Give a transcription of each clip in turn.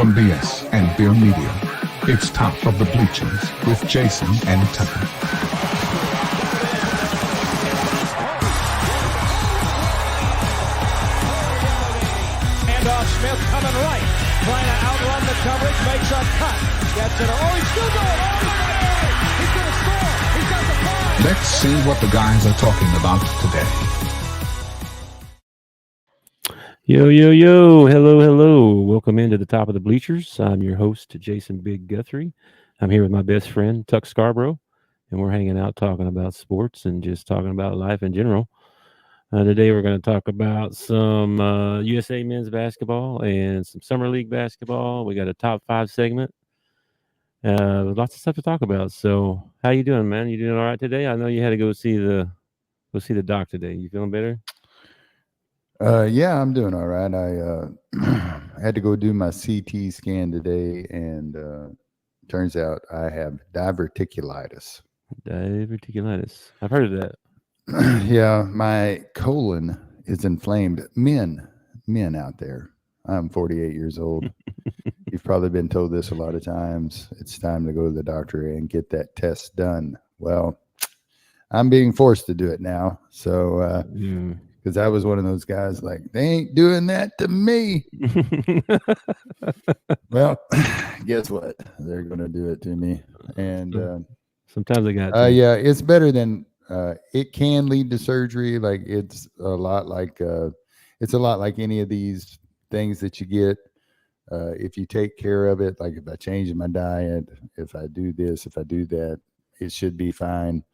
From BS and Beer Media, it's Top of the Bleachers with Jason and Tucker. Handoff, Smith coming right, trying to outrun the coverage, makes a cut, gets it. Oh, he's still going. Oh, he's going to score. He's got the ball. Let's see what the guys are talking about today. Yo, yo, yo. Hello. Welcome into the Top of the Bleachers. I'm your host, Jason Big Guthrie. I'm here with my best friend, Tuck Scarbrough, and we're hanging out talking about sports and just talking about life in general. Today we're going to talk about some USA men's basketball and some summer league basketball. We got a top 5 segment. Lots of stuff to talk about. So, how you doing, man? You doing all right today? I know you had to go see the doc today. You feeling better? Yeah, I'm doing all right. I had to go do my CT scan today, and turns out I have diverticulitis. Diverticulitis. I've heard of that. Yeah, my colon is inflamed. Men out there. I'm 48 years old. You've probably been told this a lot of times. It's time to go to the doctor and get that test done. Well, I'm being forced to do it now. So, because I was one of those guys like, they ain't doing that to me. Well, guess what? They're going to do it to me. And sometimes they got to. yeah, it's better than it can lead to surgery. Like it's a lot like any of these things that you get. If you take care of it, like if I change my diet, if I do this, if I do that, it should be fine.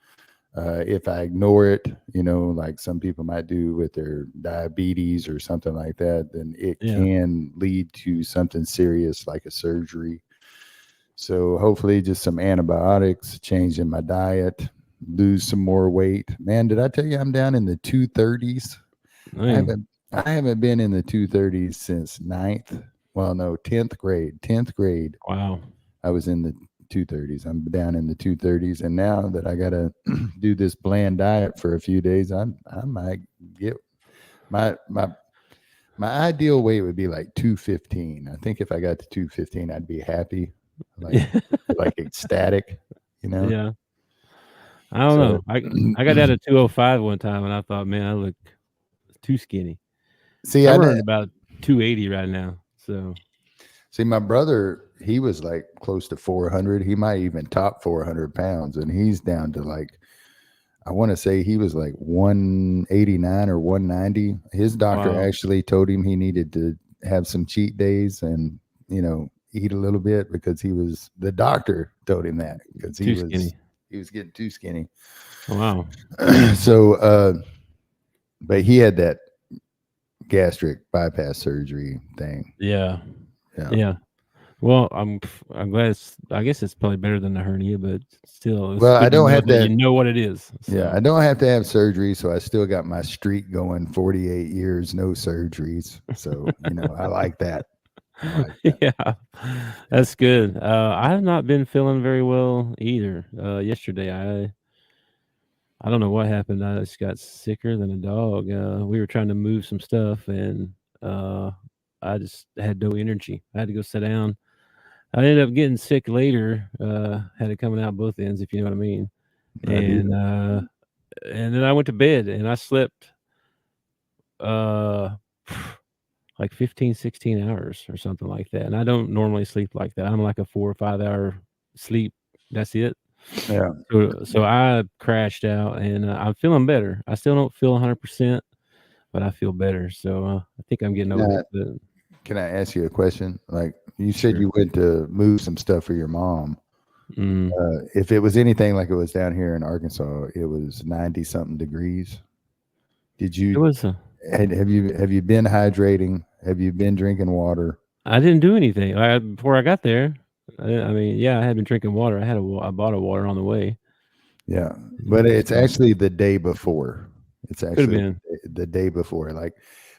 If I ignore it, like some people might do with their diabetes or something like that, then it can lead to something serious like a surgery. So hopefully just some antibiotics, change in my diet, lose some more weight. Man, did I tell you I'm down in the 230s? I haven't been in the 230s since 10th grade. 10th grade. Wow. I was in the 230s. I'm down in the 230s, and now that I gotta do this bland diet for a few days, I might get my ideal weight would be like 215. I think if I got to 215, I'd be happy, like ecstatic, Yeah. I don't know. I got down to 205 one time, and I thought, man, I look too skinny. See, I'm running about 280 right now. So, see, my brother, he was like close to 400. He might even top 400 pounds, and he's down to like, I want to say he was like 189 or 190. His doctor actually told him he needed to have some cheat days and, eat a little bit because the doctor told him that because he was getting too skinny. Wow. So, but he had that gastric bypass surgery thing. Yeah. Well, I'm glad. I guess it's probably better than the hernia, but still. Well, I don't have to. You know what it is. So. Yeah, I don't have to have surgery, so I still got my streak going. 48 years, no surgeries. So I like that. Yeah, that's good. I have not been feeling very well either. Yesterday, I don't know what happened. I just got sicker than a dog. We were trying to move some stuff, and I just had no energy. I had to go sit down. I ended up getting sick later. Had it coming out both ends, if you know what I mean. And then I went to bed, and I slept like 15, 16 hours or something like that. And I don't normally sleep like that. I'm like a 4 or 5 hour sleep. That's it. Yeah. So I crashed out, and I'm feeling better. I still don't feel 100%, but I feel better. So I think I'm getting over it. But... Can I ask you a question? Like you said, you went to move some stuff for your mom. If it was anything like it was down here in Arkansas, it was 90 something degrees. Did you? It was. Have you been hydrating? Have you been drinking water? I didn't do anything before I got there. I had been drinking water. I bought a water on the way. Yeah, but it's actually the day before. It's actually the day before. Like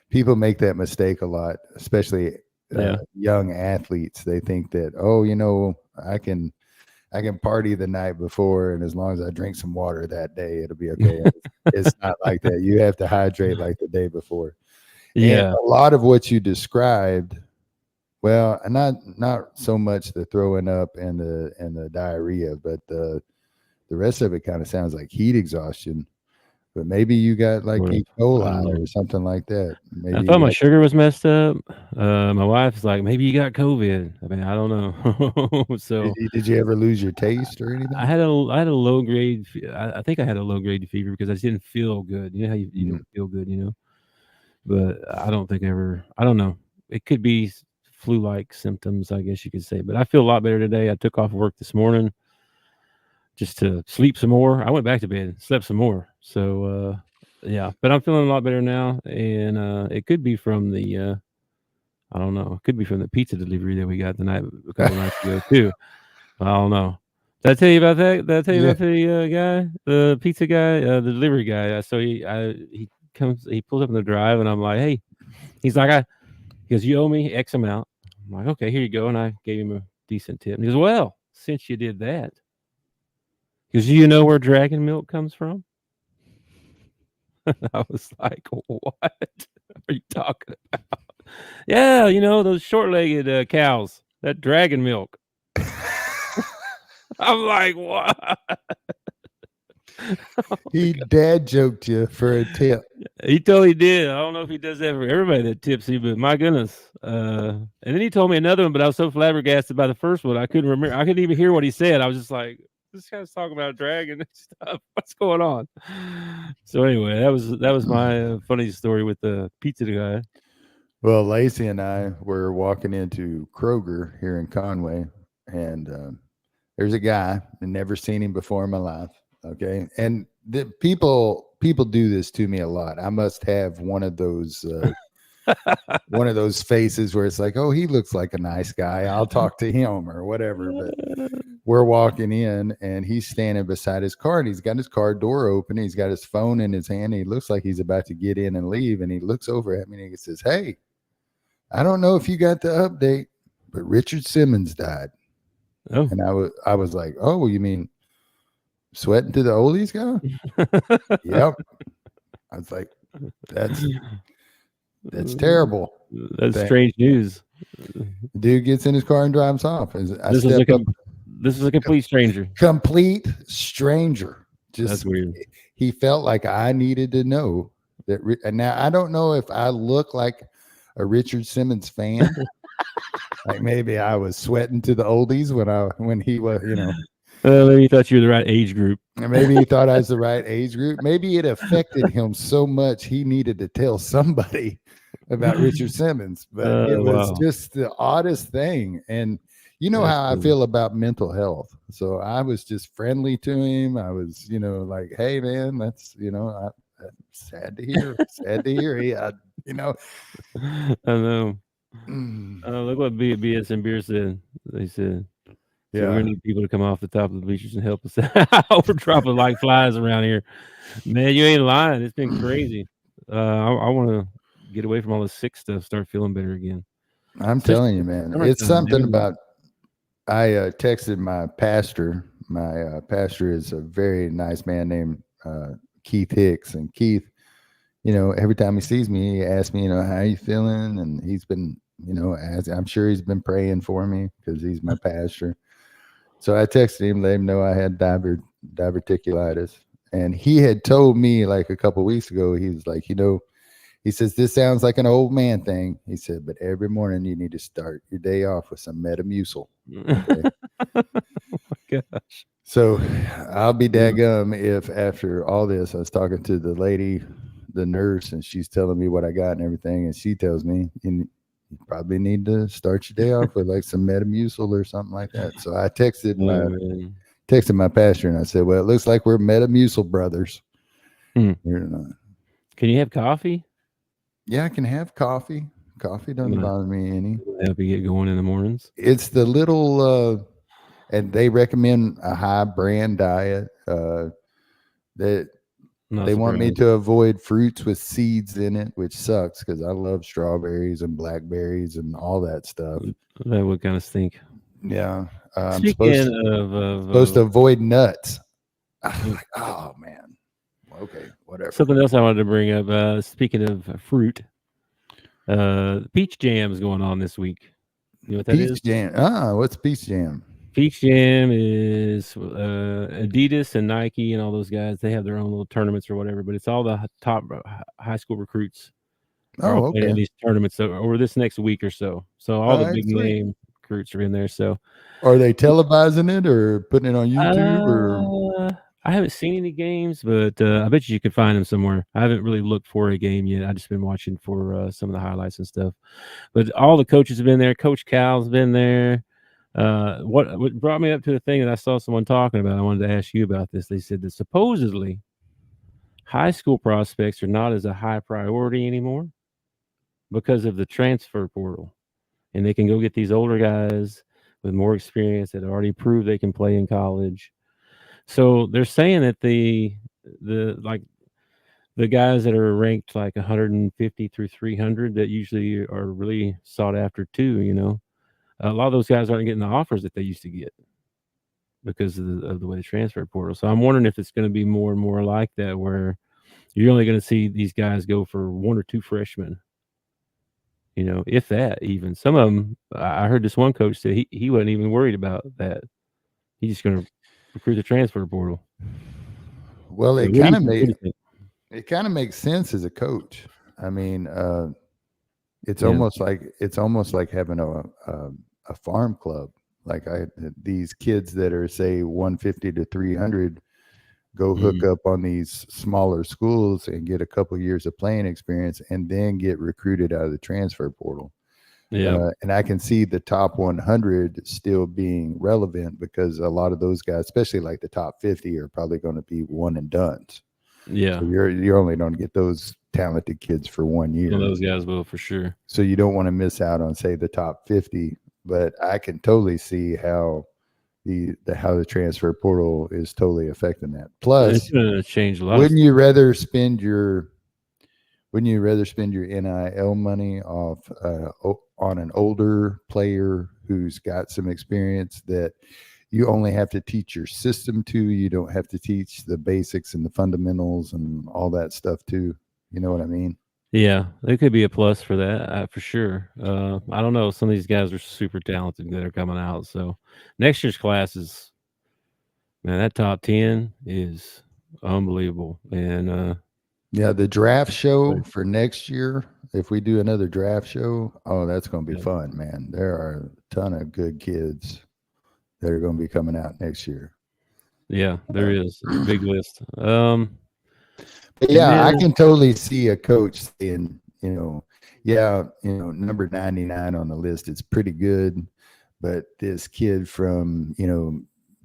people make that mistake a lot, especially young athletes. They think that, I can party the night before, and as long as I drink some water that day, it'll be okay. It's not like that. You have to hydrate like the day before. Yeah. And a lot of what you described Well, not so much the throwing up and the diarrhea, but the rest of it kind of sounds like heat exhaustion. But maybe you got like Or, E. I don't coli know. or something like that. I Maybe thought you my got. sugar was messed up. My wife's like, maybe you got COVID. I mean, I don't know. Did So you ever lose your taste or anything? I had a low grade. I think I had a low grade fever because I just didn't feel good. You know how you Mm. don't feel good, you know. But I don't think I ever. I don't know. It could be flu-like symptoms, I guess you could say. But I feel a lot better today. I took off work this morning just to sleep some more. I went back to bed, slept some more. So yeah, but I'm feeling a lot better now, and it could be from the I don't know. It could be from the pizza delivery that we got a couple nights ago too. I don't know. Did I tell you about that? Did I tell you Yeah. about the guy, the pizza guy, the delivery guy? So he pulls up in the drive, and I'm like, hey, he's like, he goes, you owe me X amount. I'm like, okay, here you go, and I gave him a decent tip. And he goes, well, since you did that, he goes, do you know where dragon milk comes from? I was like, what are you talking about? Yeah, you know, those short-legged cows, that dragon milk. I'm like, what? He dad joked you for a tip. He totally did. I don't know if he does that for everybody that tips you, but my goodness. And then he told me another one, but I was so flabbergasted by the first one, I couldn't remember. I couldn't even hear what he said. I was just like, this guy's talking about a dragon and stuff. What's going on? So anyway, that was my funny story with the pizza guy. Well, Lacey and I were walking into Kroger here in Conway, and there's a guy I've never seen him before in my life. Okay, and the people do this to me a lot. I must have one of those faces where it's like, oh, he looks like a nice guy. I'll talk to him or whatever. But we're walking in, and he's standing beside his car, and he's got his car door open. He's got his phone in his hand. And he looks like he's about to get in and leave, and he looks over at me and he says, "Hey, I don't know if you got the update, but Richard Simmons died." Oh. And I was like, "Oh, you mean sweating to the oldies guy?" Yep. I was like, that's terrible. That's strange news. Dude gets in his car and drives off. This is a complete stranger. Complete stranger. That's Just weird. He felt like I needed to know that. And now I don't know if I look like a Richard Simmons fan. Like maybe I was sweating to the oldies when he was, you know. Maybe he thought you were the right age group. Maybe he thought I was the right age group. Maybe it affected him so much he needed to tell somebody about Richard Simmons. But it was just the oddest thing. And you know how I feel about mental health. So I was just friendly to him. I was, you know, like, hey man, that's, you know, sad to hear. Sad to hear. You know. I know. Look what BS and Beer said. They said, so we're gonna need people to come off the top of the bleachers and help us out. We're dropping like flies around here. Man, you ain't lying. It's been crazy. I want to get away from all this sick stuff, start feeling better again. I'm telling you, man. It's something about I texted my pastor. My pastor is a very nice man named Keith Hicks. And Keith, you know, every time he sees me, he asks me, you know, how you feeling? And he's been, you know, I'm sure he's been praying for me because he's my pastor. So I texted him, let him know I had diverticulitis. And he had told me like a couple of weeks ago, he was like, you know, he says, this sounds like an old man thing. He said, but every morning you need to start your day off with some Metamucil. Okay? Oh my gosh. So I'll be daggum if after all this, I was talking to the lady, the nurse, and she's telling me what I got and everything. And she tells me, you probably need to start your day off with like some Metamucil or something like that. So I texted my pastor and I said, well, it looks like we're Metamucil brothers. Can you have coffee? Yeah, I can have coffee. Coffee doesn't bother me any. Help you get going in the mornings. It's the little, and they recommend a high brand diet that they want me to avoid fruits with seeds in it, which sucks because I love strawberries and blackberries and all that stuff. That would kind of stink. Yeah. I'm Speaking supposed to avoid nuts. Like, oh, man. Okay, whatever. Something else I wanted to bring up. Speaking of fruit, peach jam is going on this week. You know what that Peach is? Jam. What's Peach Jam? Peach Jam is Adidas and Nike and all those guys. They have their own little tournaments or whatever, but it's all the top high school recruits are all Oh, playing in okay. these tournaments over this next week or so. So all All the right, big sweet. name recruits are in there. So Are they televising it or putting it on YouTube or? I haven't seen any games, but I bet you could find them somewhere. I haven't really looked for a game yet. I've just been watching for some of the highlights and stuff. But all the coaches have been there. Coach Cal's been there. What brought me up to the thing that I saw someone talking about, I wanted to ask you about this. They said that supposedly high school prospects are not as a high priority anymore because of the transfer portal. And they can go get these older guys with more experience that already proved they can play in college. So they're saying that the the guys that are ranked like 150 through 300 that usually are really sought after too, a lot of those guys aren't getting the offers that they used to get because of the way the transfer portal. So I'm wondering if it's going to be more and more like that, where you're only going to see these guys go for one or two freshmen, if that even. Some of them, I heard this one coach say he wasn't even worried about that. He's just going to recruit the transfer portal. Well, So it what do kind you of think? What do made you think? it kind of makes sense as a coach. I mean, it's Yeah. almost like having a farm club. Like these kids that are say 150 to 300 go hook Mhm. up on these smaller schools and get a couple years of playing experience and then get recruited out of the transfer portal. Yeah. And I can see the top 100 still being relevant because a lot of those guys, especially like the top 50, are probably going to be one and dones. Yeah. So you're only going to get those talented kids for 1 Some year. of those guys will for sure. So you don't want to miss out on say the top 50. But I can totally see how the transfer portal is totally affecting that. It's Plus, going to change a lot of wouldn't you rather spend your NIL money off on an older player who's got some experience that you only have to teach your system to? You don't have to teach the basics and the fundamentals and all that stuff too. You know what I mean? Yeah, it could be a plus for that, for sure. I don't know. Some of these guys are super talented that are coming out. So next year's class is, man, that top 10 is unbelievable. And Yeah, the draft show for next year, if we do another draft show, oh, that's going to be yeah, fun, man. There are a ton of good kids that are going to be coming out next year. yeah, there is. It's a big list. But And yeah, then I can totally see a coach saying, number 99 on the list is pretty good, but this kid from,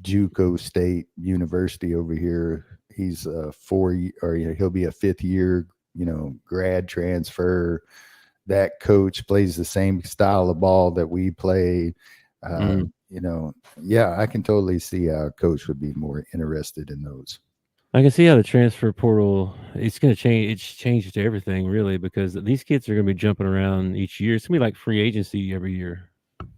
JUCO State University over here, he's he'll be a fifth year, grad transfer. That coach plays the same style of ball that we play. mhm. Yeah, I can totally see how a coach would be more interested in those. I can see how the transfer portal it's going to change. It's changed to everything really because these kids are going to be jumping around each year. It's going to be like free agency every year,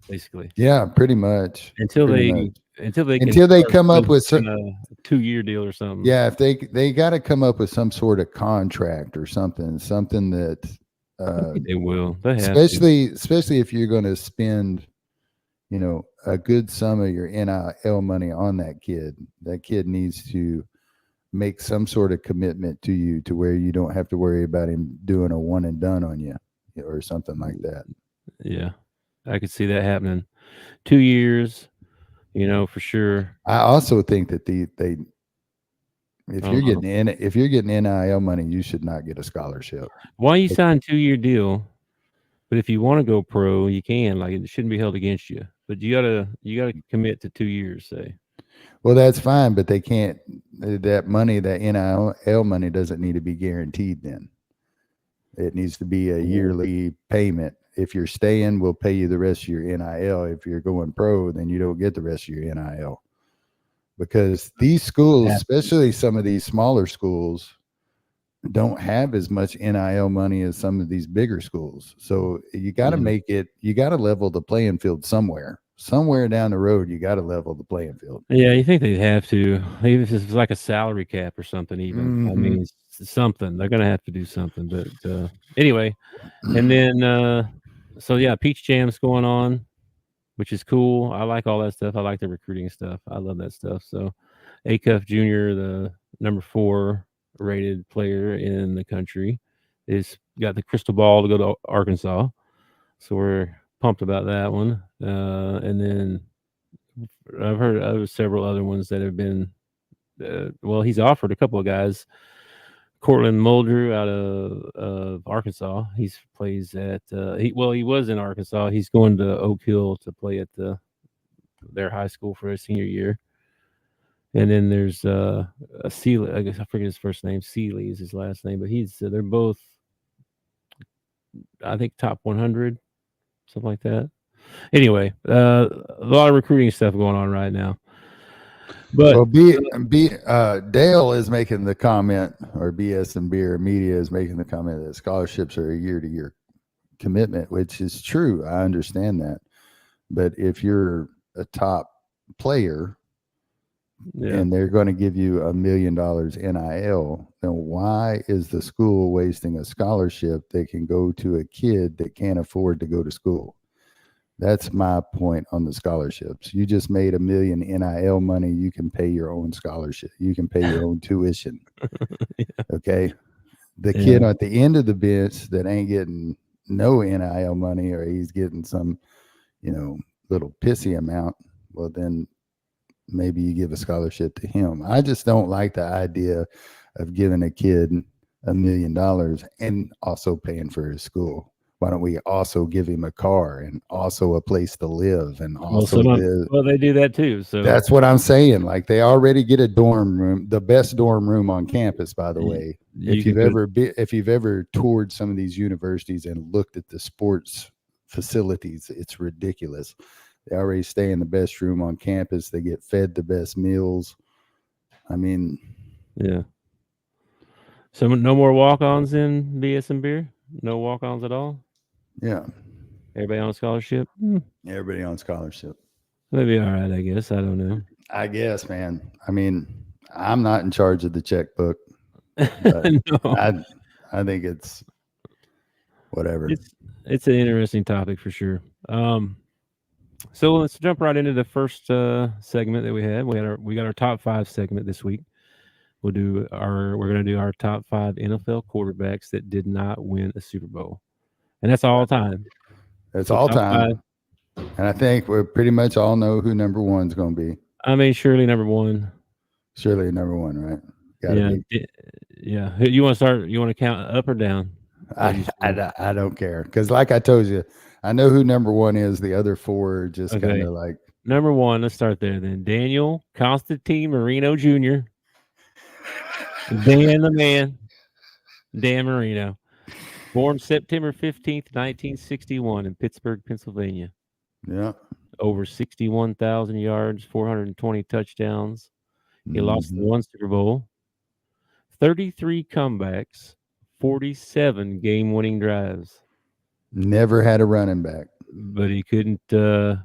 basically. Yeah, pretty much. Until Pretty they much. until they can Until they start come up with in some, a 2-year deal or something. yeah, if they got to come up with some sort of contract or something that I think they will. They have to. especially if you're going to spend, a good sum of your NIL money on that kid needs to make some sort of commitment to you to where you don't have to worry about him doing a one and done on you or something like that. Yeah, I could see that happening. 2 years, for sure. I also think that I don't know. if you're getting NIL money, you should not get a scholarship. Why you sign 2-year deal? But if you want to go pro, you can. Like it shouldn't be held against you. But you gotta commit to 2 years. Say. Well, that's fine, but they can't. That money, that NIL money, doesn't need to be guaranteed. Then it needs to be a yearly payment. If you're staying, we'll pay you the rest of your NIL. If you're going pro, then you don't get the rest of your NIL. Because these schools, especially some of these smaller schools, don't have as much NIL money as some of these bigger schools. So you got to you got to level the playing field somewhere. Somewhere down the road, you got to level the playing field. Yeah, you think they'd have to, even if it's like a salary cap or something. Even I mean, something they're gonna have to do something. But anyway, and then so yeah, Peach Jam's going on. which is cool. I like all that stuff. I like the recruiting stuff. I love that stuff. So, Acuff Jr., the number 4 rated player in the country, is got the crystal ball to go to Arkansas. So we're pumped about that one. And then I've heard of several other ones that have been. Well, he's offered a couple of guys. Cortland Muldrew out of Arkansas. He plays at he was in Arkansas. He's going to Oak Hill to play at their high school for his senior year. And then there's a Sealy. I guess I forget his first name. Sealy is his last name, but they're both, I think, top 100, something like that. Anyway, a lot of recruiting stuff going on right now. But Well, Dale is making the comment, or BS and Beer Media is making the comment that scholarships are a year-to-year commitment, which is true. I understand that. But if you're a top player and they're going to give you $1 million NIL, then why is the school wasting a scholarship that can go to a kid that can't afford to go to school? That's my point on the scholarships. You just made $1 million NIL money. You can pay your own scholarship. You can pay your own tuition. Okay. The kid at the end of the bench that ain't getting no NIL money, or he's getting some, little pissy amount, well, then maybe you give a scholarship to him. I just don't like the idea of giving a kid $1 million and also paying for his school. Why don't we also give him a car and also a place to live and also they do that too. So that's what I'm saying. Like, they already get a dorm room, the best dorm room on campus, by the way. If you've ever toured some of these universities and looked at the sports facilities, it's ridiculous. They already stay in the best room on campus. They get fed the best meals. I mean, yeah. So no more walk-ons in BS and Beer? No walk-ons at all? Yeah. Everybody on scholarship? Everybody on scholarship. That'd be all right, I guess. I don't know. I guess, man. I mean, I'm not in charge of the checkbook. But No. I think it's whatever. It's an interesting topic for sure. So let's jump right into the first segment that we had. We got our top 5 segment this week. We're going to do our top 5 NFL quarterbacks that did not win a Super Bowl. And that's all time. That's all time. 5. And I think we pretty much all know who number 1 is going to be. I mean, surely number 1. Surely number 1, right? Yeah. You want to start? You want to count up or down? I don't care, because like I told you, I know who number 1 is. The other 4 are just kind of like number 1. Let's start there then. Daniel Constantine Marino Jr. Dan the man. Dan Marino. Born September 15th, 1961 in Pittsburgh, Pennsylvania. Yeah. Over 61,000 yards, 420 touchdowns. He lost 1 Super Bowl. 33 comebacks, 47 game-winning drives. Never had a running back. But he couldn't win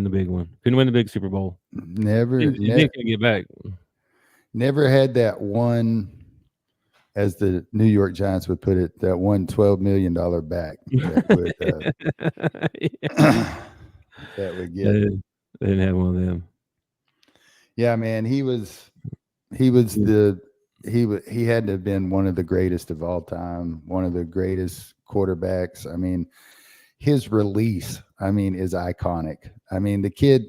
the big one. Couldn't win the big Super Bowl. Never get back. Never had that one, as the New York Giants would put it, that one $12 million back that would get. They didn't have one of them. Yeah, man, he had to have been one of the greatest of all time, one of the greatest quarterbacks. I mean, his release, is iconic. I mean, the kid,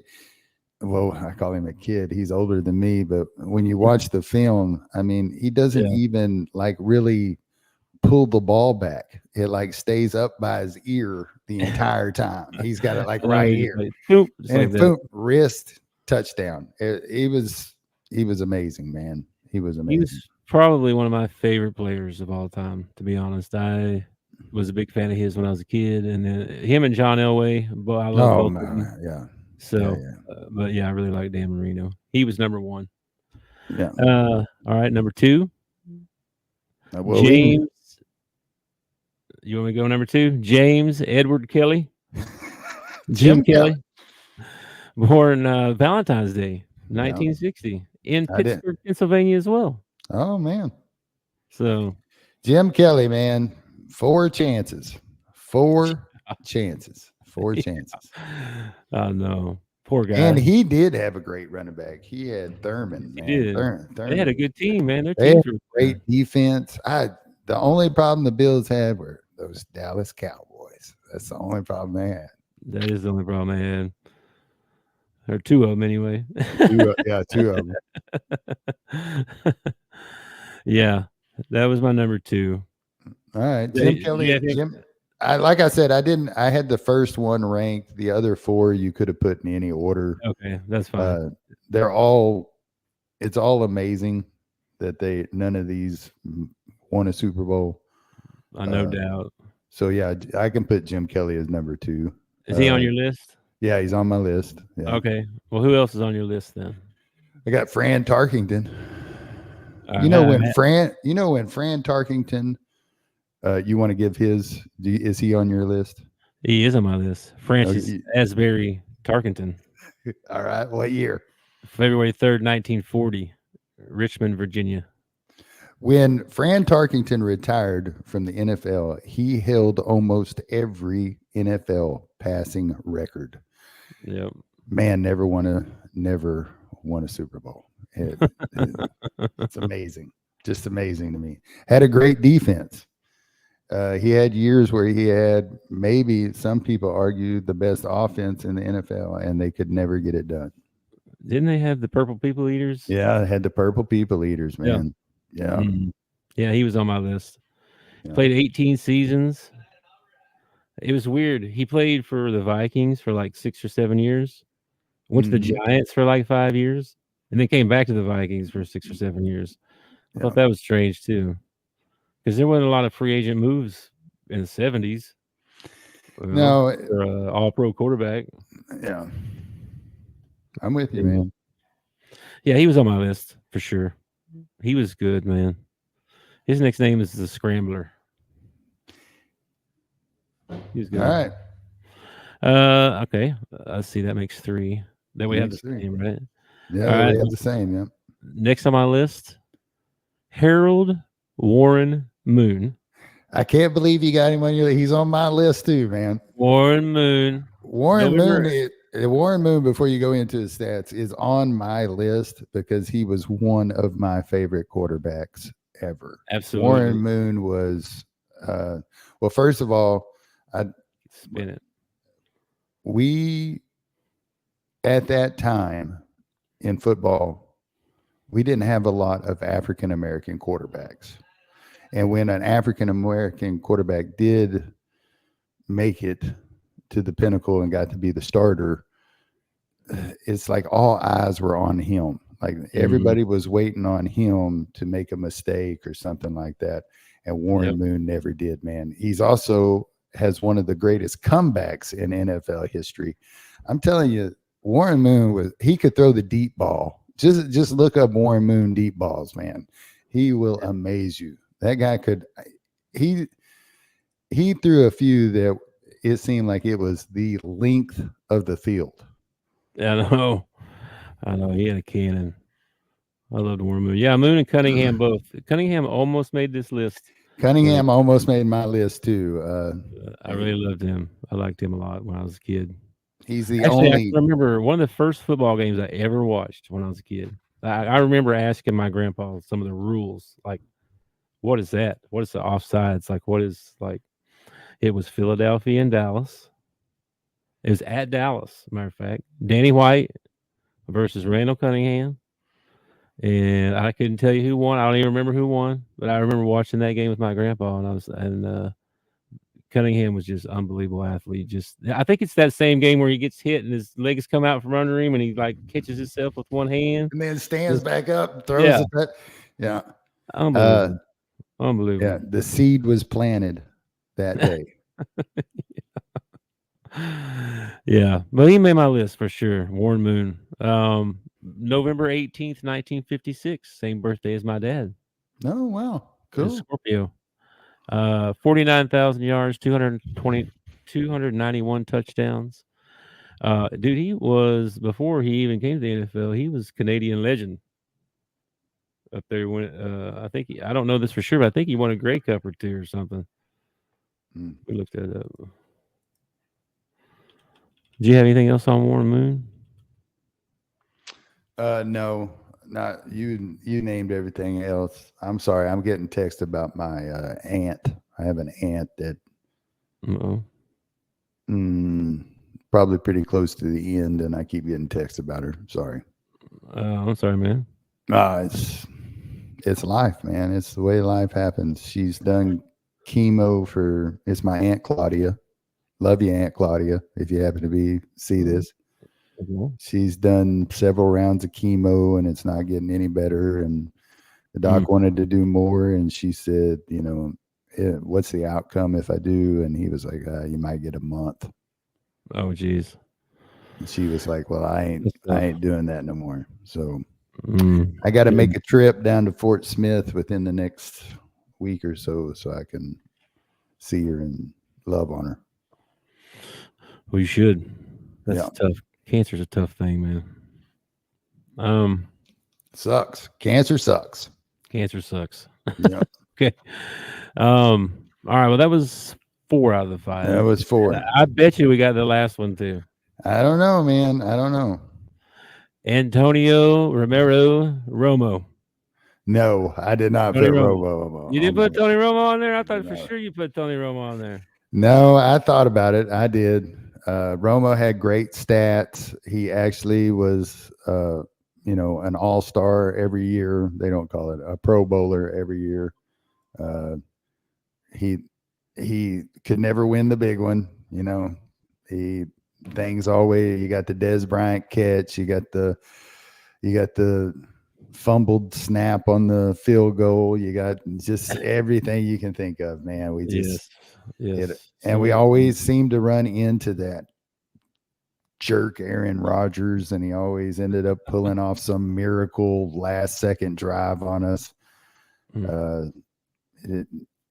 well, I call him a kid. He's older than me, but when you watch the film, he doesn't even really pull the ball back. It stays up by his ear the entire time. He's got it right here. And boom, wrist, touchdown. He was amazing, man. He was amazing. He was probably one of my favorite players of all time, to be honest. I was a big fan of his when I was a kid, and then him and John Elway. But I love both of them. Yeah. So, but I really like Dan Marino. He was number 1. Yeah. All right, number 2. James. You want me to go number 2? James Edward Kelly. Jim Kelly. Born Valentine's Day, 1960, in Pittsburgh, Pennsylvania as well. Oh, man. So, Jim Kelly, man, 4 chances. 4 chances. 4 chances. Oh no, poor guy. And he did have a great running back. He had Thurman, He man. did. Thurman. They had a good team, man. Their They had teams were great defense. The only problem the Bills had were those Dallas Cowboys. That's the only problem they had. That is the only problem I had. Or 2 of them anyway. 2 of them. Yeah, that was my number 2. All right, Yeah, Jim Kelly. yeah, I think- Like I said, I had the first one ranked. The other 4 you could have put in any order. Okay, that's fine. It's all amazing that none of these won a Super Bowl. No doubt. So yeah, I can put Jim Kelly as number 2. Is he on your list? Yeah, he's on my list. Yeah. Okay. Well, who else is on your list then? I got Fran Tarkington. When Fran Tarkington, you want to give his? Is he on your list? He is on my list. Francis Asbury Tarkington. All right. What year? February 3rd, 1940, Richmond, Virginia. When Fran Tarkington retired from the NFL, he held almost every NFL passing record. Yep. Man, never won a Super Bowl. It's amazing. Just amazing to me. Had a great defense. He had years where he had, maybe some people argue, the best offense in the NFL, and they could never get it done. Didn't they have the Purple People Eaters? Yeah, they had the Purple People Eaters, man. Yeah. Mm-hmm. Yeah, he was on my list. Yeah. Played 18 seasons. It was weird. He played for the Vikings for like 6 or 7 years. Went to the Giants for like 5 years, and then came back to the Vikings for 6 or 7 years. I thought that was strange too, because there wasn't a lot of free agent moves in the 70s. No, for all-pro quarterback. Yeah, I'm with you, man. Yeah, he was on my list for sure. He was good, man. His next name is the Scrambler. He was good. All right. Okay. Let's see. That makes 3. Then we have the same, right? Yeah, we have the same. Yeah. Next on my list, Harold Warren Moon. I can't believe you got him on your list. He's on my list too, man. Warren Moon. Warren Moon, before you go into his stats, is on my list because he was one of my favorite quarterbacks ever. Absolutely. Warren Moon was, well, first of all, Spin it. We, at that time in football, we didn't have a lot of African-American quarterbacks. And when an African-American quarterback did make it to the pinnacle and got to be the starter, it's like all eyes were on him. Like everybody was waiting on him to make a mistake or something like that. And Warren Moon never did, man. He's also has one of the greatest comebacks in NFL history. I'm telling you, Warren Moon he could throw the deep ball. Just look up Warren Moon deep balls, man. He will amaze you. That guy could, he threw a few that it seemed like it was the length of the field. I know. He had a cannon. I loved Warren Moon. Yeah, Moon and Cunningham both. Cunningham almost made this list. Cunningham almost made my list too. I really loved him. I liked him a lot when I was a kid. He's the only. I remember one of the first football games I ever watched when I was a kid. I remember asking my grandpa some of the rules, like, what is that? What is the offsides? Like, what is like? It was Philadelphia and Dallas. It was at Dallas, as a matter of fact. Danny White versus Randall Cunningham. And I couldn't tell you who won. I don't even remember who won, but I remember watching that game with my grandpa, and Cunningham was just unbelievable athlete. I think it's that same game where he gets hit and his legs come out from under him and he like catches himself with one hand and then stands back up, and throws it. Yeah. Unbelievable. Unbelievable. Yeah. The seed was planted that day. Yeah, but he made my list for sure. Warren Moon. November 18th, 1956, same birthday as my dad. Oh, wow. Cool. Scorpio. 49,000 yards, 291 touchdowns. Dude, he was, before he even came to the NFL, he was Canadian legend up there. When I don't know this for sure, but I think he won a Grey Cup or 2 or something. We looked that up. Do you have anything else on Warren Moon? No, not you. You named everything else. I'm sorry. I'm getting text about my aunt. I have an aunt that Uh-oh. probably pretty close to the end, and I keep getting text about her. Sorry. I'm sorry, man. It's life, man. It's the way life happens. She's done chemo for. It's my aunt Claudia. Love you, Aunt Claudia. If you happen to see this, Okay. she's done several rounds of chemo, and it's not getting any better. And the doc wanted to do more, and she said, what's the outcome if I do? And he was like, you might get a month. Oh, geez. And she was like, well, I ain't doing that no more. So I got to make a trip down to Fort Smith within the next week or so I can see her and love on her. Well, you should. That's tough. Cancer's a tough thing, man. Sucks. Cancer sucks. Cancer sucks. Yeah. Okay. All right. Well, that was 4 out of the 5. That was 4. I bet you we got the last one too. I don't know, man. I don't know. Antonio Romero Romo. No, I did not Tony put Romo. You didn't put Tony Romo on there? I thought for sure you put Tony Romo on there. No, I thought about it. I did. Romo had great stats. He actually was, an all-star every year. They don't call it a Pro Bowler every year. He could never win the big one. Things always, you got the Des Bryant catch, you got the fumbled snap on the field goal, you got just everything you can think of, man. We just hit it. And we always seem to run into that jerk Aaron Rodgers, and he always ended up pulling off some miracle last second drive on us.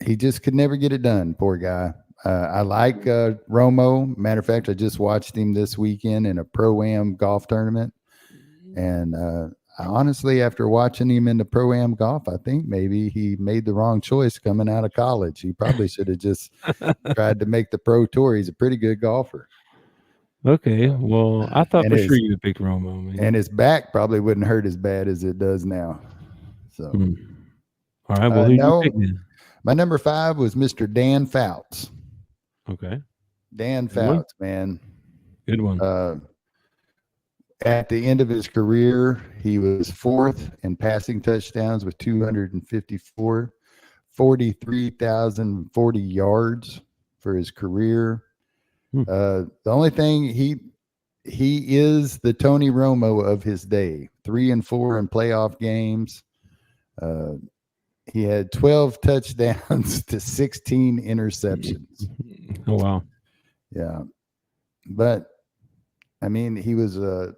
He just could never get it done, poor guy. I like Romo. Matter of fact, I just watched him this weekend in a Pro-Am golf tournament. And honestly, after watching him in the Pro-Am golf, I think maybe he made the wrong choice coming out of college. He probably should have just tried to make the Pro Tour. He's a pretty good golfer. Okay. Well, I thought for sure you would pick Romo, man. And his back probably wouldn't hurt as bad as it does now. So, all right. Well, who you pick then? My number 5 was Mr. Dan Fouts. Okay. Dan Fouts, man. Good one. At the end of his career, he was 4th in passing touchdowns with 254, 43,040 yards for his career. The only thing, he is the Tony Romo of his day. 3-4 in playoff games. He had 12 touchdowns to 16 interceptions. Oh, wow. Yeah. But, I mean, he was a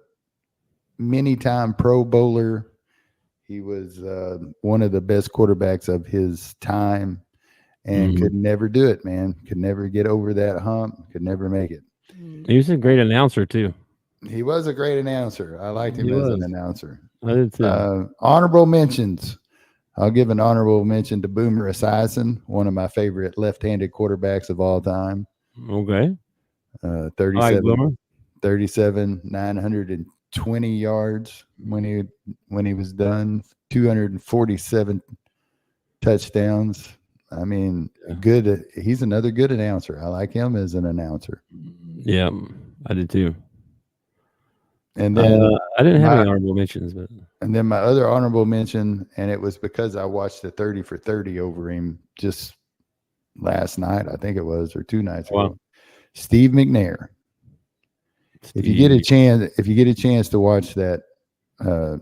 many-time Pro Bowler. He was one of the best quarterbacks of his time and could never do it, man. Could never get over that hump. Could never make it. He was a great announcer, too. He was a great announcer. I liked him as an announcer. I did, too. Honorable mentions. I'll give an honorable mention to Boomer Esiason, one of my favorite left-handed quarterbacks of all time. Okay. 37, 920 yards when he was done, 247 touchdowns. I mean, good. He's another good announcer. I like him as an announcer. Yeah, I did too. And then I didn't have any honorable mentions, and then my other honorable mention, and it was because I watched the 30 for 30 over him just last night, I think it was, or 2 nights ago. Steve McNair. If you get a chance to watch that, I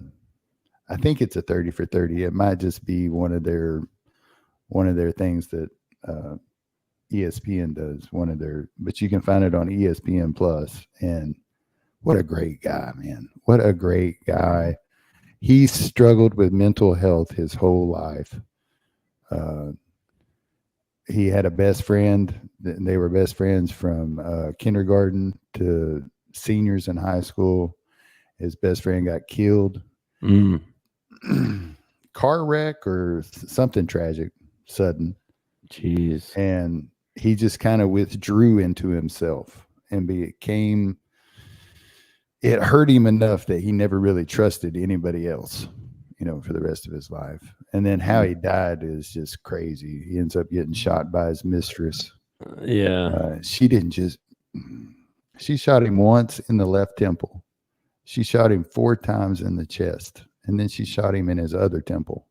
think it's a 30 for 30. It might just be one of their things that ESPN does. But you can find it on ESPN Plus. And what a great guy, man! What a great guy. He struggled with mental health his whole life. He had a best friend. They were best friends from kindergarten to seniors in high school. His best friend got killed. Car wreck or something tragic, sudden. Jeez. And he just kind of withdrew into himself and became it hurt him enough that he never really trusted anybody else, for the rest of his life. And then how he died is just crazy. He ends up getting shot by his mistress. Yeah. She shot him once in the left temple. She shot him 4 times in the chest. And then she shot him in his other temple.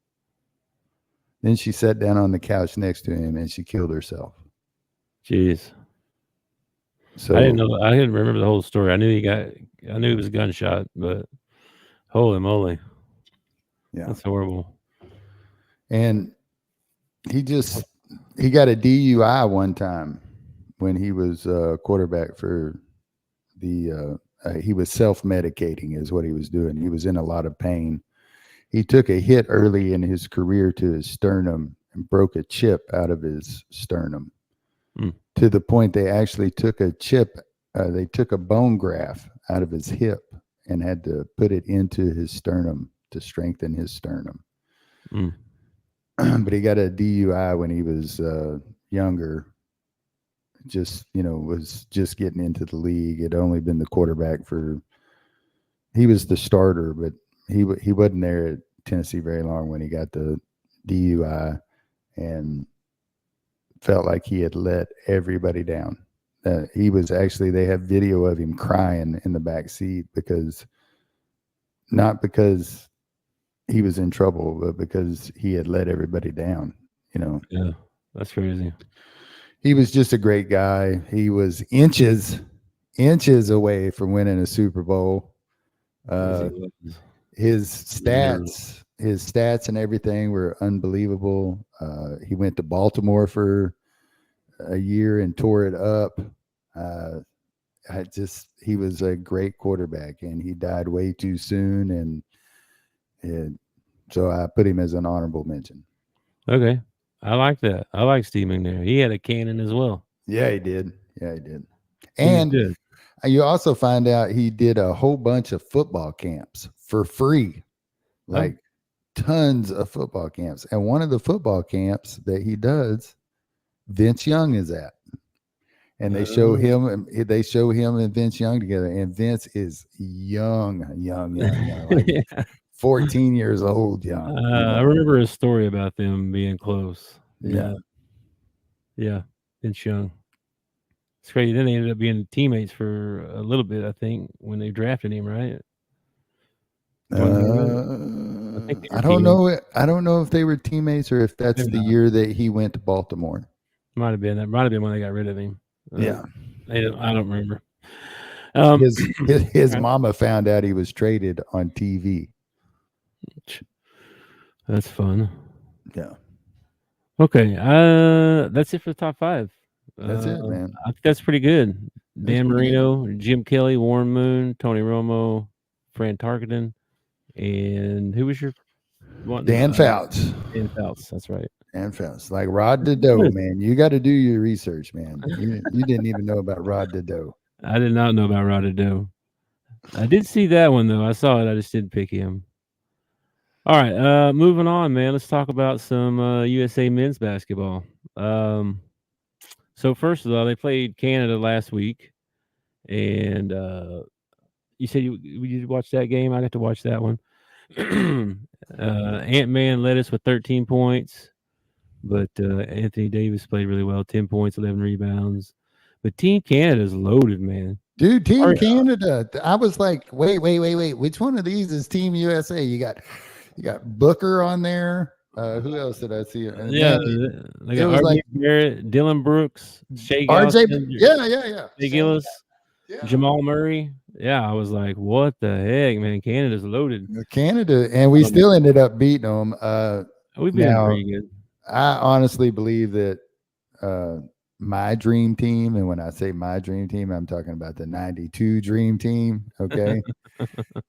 Then she sat down on the couch next to him and she killed herself. Jeez. So I didn't know. I didn't remember the whole story. I knew he was gunshot, but holy moly. Yeah. That's horrible. And he got a DUI one time when he was quarterback for the he was self-medicating is what he was doing. He was in a lot of pain. He took a hit early in his career to his sternum and broke a chip out of his sternum. To the point they actually took a chip, they took a bone graft out of his hip and had to put it into his sternum to strengthen his sternum. But he got a DUI when he was younger. Was just getting into the league. Had only been the quarterback he was the starter, but he wasn't there at Tennessee very long when he got the DUI and felt like he had let everybody down. They have video of him crying in the back seat not because he was in trouble, but because he had let everybody down, Yeah, that's crazy. He was just a great guy. He was inches away from winning a Super Bowl. His stats and everything were unbelievable. He went to Baltimore for a year and tore it up. He was a great quarterback, and he died way too soon. And so I put him as an honorable mention. Okay. I like that. I like Steve McNair. He had a cannon as well. Yeah, he did. And you also find out he did a whole bunch of football camps for free, like tons of football camps. And one of the football camps that he does, Vince Young is at. And they show him and Vince Young together. And Vince is young, like 14 years old, young. I remember a story about them being close. Yeah. Vince Young. It's crazy. Then they ended up being teammates for a little bit, I think, when they drafted him, right? I don't know. I don't know if they were teammates or if that's the year that he went to Baltimore. Might have been. That might have been when they got rid of him. Yeah. I don't remember. His mama found out he was traded on TV. That's fun. Yeah. Okay. That's it for the top 5. That's it, man. I think that's pretty good. Dan Marino, Jim Kelly, Warren Moon, Tony Romo, Fran Tarkenton, and who was your one? Dan Fouts. Dan Fouts. That's right. Dan Fouts. Like Rod Dedeaux, man. You got to do your research, man. You didn't even know about Rod Dedeaux. I did not know about Rod Dedeaux. I did see that one, though. I saw it. I just didn't pick him. All right. Moving on, man. Let's talk about some USA men's basketball. So first of all, they played Canada last week, and you said you watch that game. I got to watch that one. Ant-Man led us with 13 points, but Anthony Davis played really well, 10 points, 11 rebounds. But Team Canada's loaded, man. Dude, Team Canada. I was like, wait. Which one of these is Team USA? You got Booker on there. Who else did I see? And they got RJ Barrett, Dylan Brooks, Shea RJ. Yeah. Shea Gillis, Jamal Murray. Yeah, I was like, what the heck, man? Canada's loaded. Canada, and we still ended up beating them. We've been pretty good. I honestly believe that my dream team, and when I say my dream team, I'm talking about the 92 dream team, okay?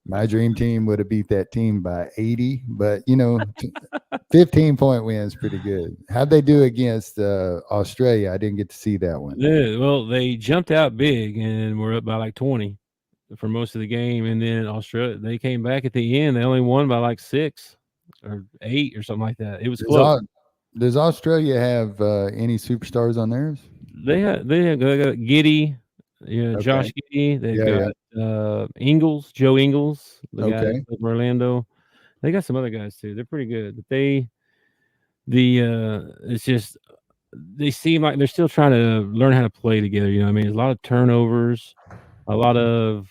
My dream team would have beat that team by 80, but 15-point win is pretty good. How'd they do against Australia? I didn't get to see that one. Yeah, well, they jumped out big and were up by like 20 for most of the game, and then Australia, they came back at the end. They only won by like 6 or 8 or something like that. It was close. Does Australia have any superstars on theirs? They got Giddy, Yeah, Okay. Josh Giddey. They've Yeah, got Ingles, Joe Ingles, the guy Okay. from Orlando. They got some other guys too. They're pretty good. But it's just they seem like they're still trying to learn how to play together. You know what I mean? There's a lot of turnovers, a lot of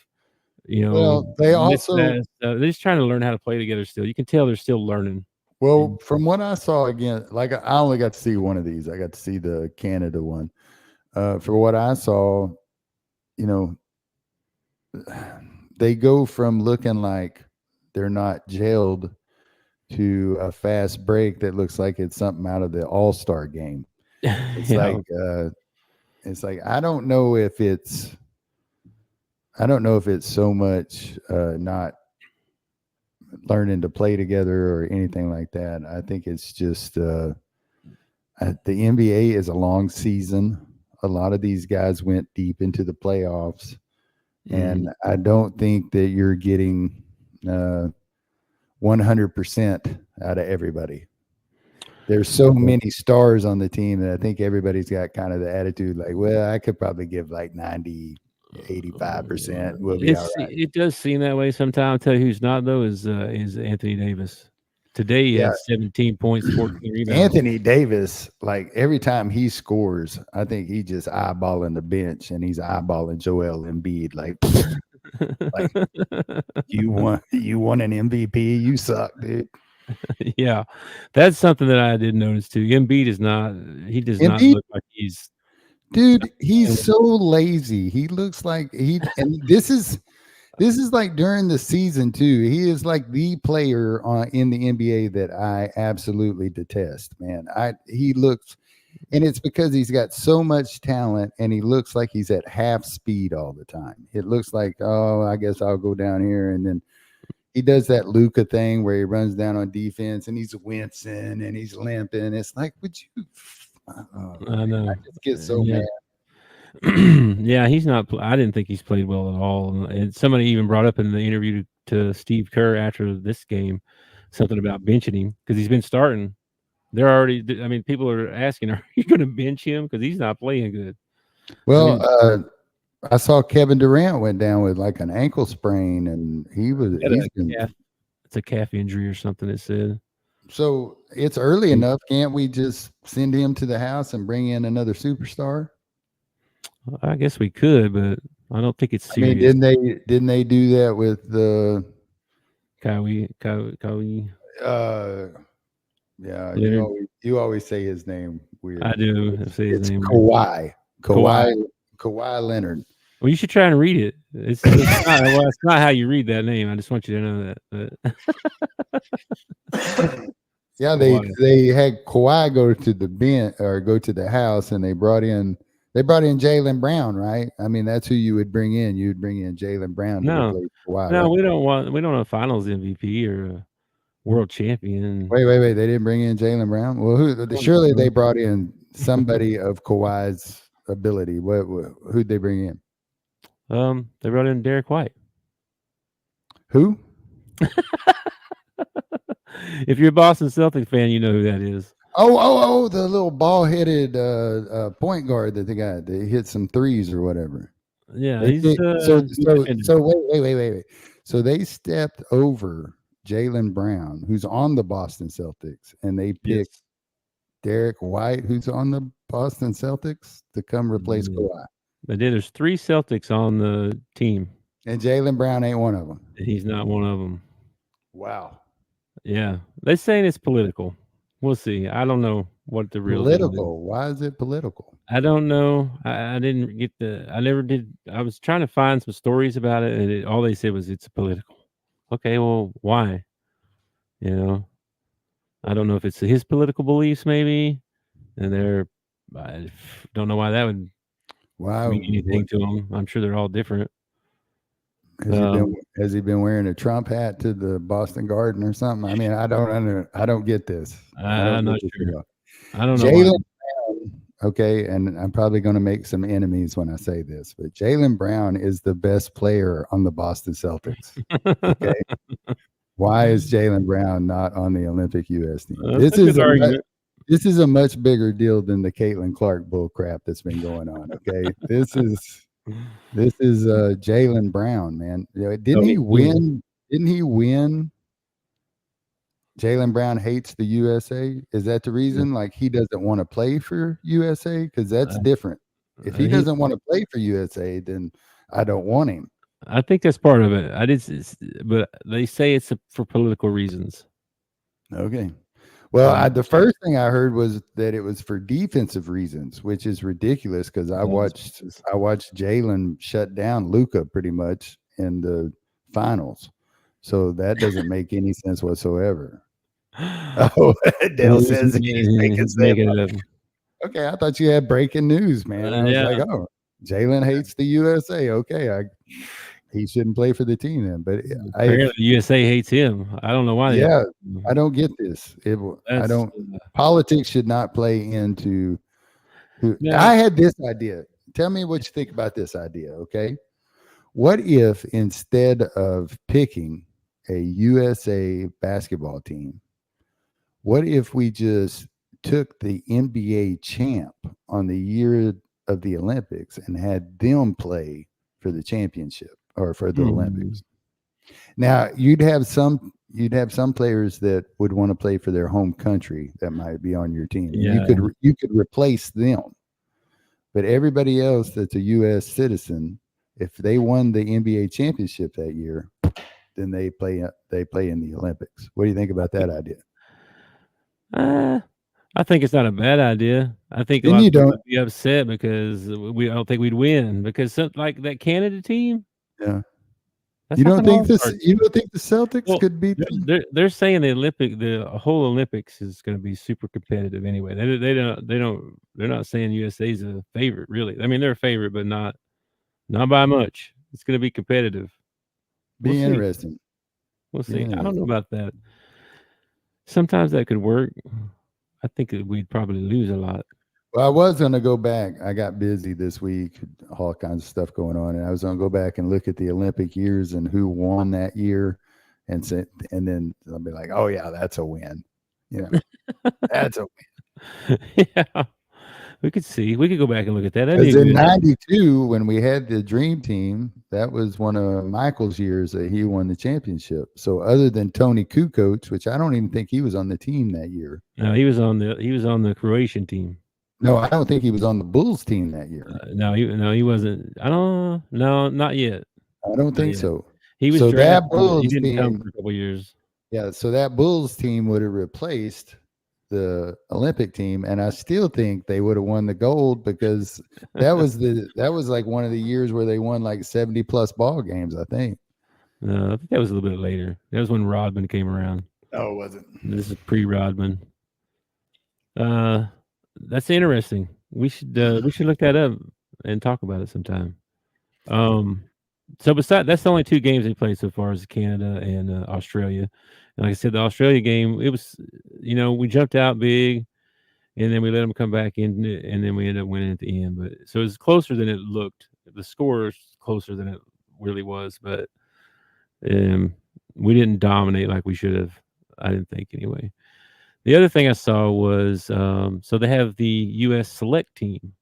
Well, they also they're just trying to learn how to play together still. You can tell they're still learning. Well, from what I saw, again, like I only got to see one of these. I got to see the Canada one. For what I saw, you know, they go from looking like they're not jailed to a fast break that looks like it's something out of the All-Star game. It's Yeah. like I don't know if it's so much not learning to play together or anything like that. I think it's just the NBA is a long season. A lot of these guys went deep into the playoffs, and I don't think that you're getting 100% out of everybody. There's so many stars on the team that I think everybody's got kind of the attitude like, well, I could probably give like 90, 85%. We'll be all right. It does seem that way sometimes. I'll tell you who's not though is Anthony Davis. Today he had 17 points, 14 rebounds. Anthony Davis, like every time he scores, I think he just eyeballing the bench and he's eyeballing Joel Embiid. Like you want an MVP, you suck, dude. Yeah, that's something that I did notice too. Embiid is not. He does not look like he's. Dude, he's so lazy. He looks like and this is like during the season too. He is like the player in the NBA that I absolutely detest, man. He looks, and it's because he's got so much talent and he looks like he's at half speed all the time. It looks like, oh, I guess I'll go down here, and then he does that Luka thing where he runs down on defense and he's wincing and he's limping. It's like, would you? I know. I just get so mad. Yeah, he's not. I didn't think he's played well at all. And somebody even brought up in the interview to Steve Kerr after this game something about benching him because he's been starting. They're already. I mean, people are asking, "Are you going to bench him?" Because he's not playing good. Well, I saw Kevin Durant went down with like an ankle sprain, and it's a calf injury or something. It said. So it's early enough. Can't we just send him to the house and bring in another superstar? I guess we could, but I don't think it's serious. I mean, didn't they do that with the Kawhi? Yeah, you always say his name weird. I do say his name. Kawhi Leonard. Well, you should try and read it. It's not how you read that name. I just want you to know that. Yeah, they had Kawhi go to the bench or go to the house, and they brought in Jaylen Brown, right? I mean, that's who you would bring in. You would bring in Jaylen Brown to replace Kawhi. No, we don't want a Finals MVP or a world champion. Wait! They didn't bring in Jaylen Brown. Well, surely they brought in somebody of Kawhi's ability. Who'd they bring in? They brought in Derek White. Who? If you're a Boston Celtics fan, you know who that is. Oh, the little ball-headed point guard that they got. They hit some threes or whatever. Yeah, so wait. So they stepped over Jaylen Brown, who's on the Boston Celtics, and they picked Derek White, who's on the Boston Celtics, to come replace Kawhi. They did. There's 3 Celtics on the team, and Jaylen Brown ain't one of them. He's not one of them. Wow. Yeah, they're saying it's political. We'll see. I don't know what the real political. Why is it political? I don't know. I didn't get I never did. I was trying to find some stories about it, and all they said was it's political. Okay, well, why? You know, I don't know if it's his political beliefs, maybe, and I don't know why that would mean anything to him. I'm sure they're all different. Has he been wearing a Trump hat to the Boston Garden or something? I mean, I don't get this. I'm not sure. I don't know. Jaylen Brown, okay, and I'm probably going to make some enemies when I say this, but Jaylen Brown is the best player on the Boston Celtics. Okay. Why is Jaylen Brown not on the Olympic U.S. team? This is a much bigger deal than the Caitlin Clark bull crap that's been going on. Okay. This is This is Jaylen Brown, man. Didn't Oh, he yeah. win? Didn't he win? Jaylen Brown hates the USA. Is that the reason? Like he doesn't want to play for USA? Because that's different. If he He doesn't want to play for USA, then I don't want him. I think that's part of it. But they say it's for political reasons. Okay. Well, Um, the first thing I heard was that it was for defensive reasons, which is ridiculous because I watched Jalen shut down Luca pretty much in the finals. So that doesn't make any sense whatsoever. Oh, Dale says he's making he's making it up. Okay, I thought you had breaking news, man. I was Yeah. like, oh, Jalen hates the USA. Okay, he shouldn't play for the team then. But Apparently, the USA hates him. I don't know why. yeah, I don't get this. I That's don't. Politics should not play into. No. I had this idea. Tell me what you think about this idea. Okay, what if instead of picking a USA basketball team, what if we just took the NBA champ on the year of the Olympics and had them play for the championship or for the Olympics? Now you'd have some players that would want to play for their home country that might be on your team. Yeah. You could replace them, but everybody else that's a U.S. citizen, if they won the NBA championship that year, then they play in the Olympics. What do you think about that idea? I think it's not a bad idea. I think a lot of people would be upset because I don't think we'd win because like that Canada team. Yeah. You don't think the Celtics could beat them? They're saying the whole Olympics is going to be super competitive anyway. They're not saying USA's a favorite really. I mean they're a favorite, but not by much. It's going to be competitive. Be interesting. We'll see. I don't know about that. Sometimes that could work. I think we'd probably lose a lot. Well, I was going to go back. I got busy this week, all kinds of stuff going on, and I was going to go back and look at the Olympic years and who won that year, and then I'll be like, oh yeah, that's a win. You know, that's a win. Yeah, we could see. We could go back and look at that. Because in '92, when we had the Dream Team, that was one of Michael's years that he won the championship. So other than Tony Kukoc, which I don't even think he was on the team that year. No, he was on the Croatian team. No, I don't think he was on the Bulls team that year. No, he wasn't. I don't. No, not yet. I don't think so. He was so drafted, that Bulls he didn't team come for a couple of years. Yeah, so that Bulls team would have replaced the Olympic team, and I still think they would have won the gold because that was like one of the years where they won like 70 plus ball games, I think. No, I think that was a little bit later. That was when Rodman came around. Oh, it wasn't. This is pre-Rodman. That's interesting. We should look that up and talk about it sometime. So besides, that's the only two games they played so far is Canada and Australia. And like I said, the Australia game, it was, we jumped out big, and then we let them come back in, and then we ended up winning at the end. But so it was closer than it looked. The score is closer than it really was, but we didn't dominate like we should have. I didn't think anyway. The other thing I saw was so they have the U.S. select team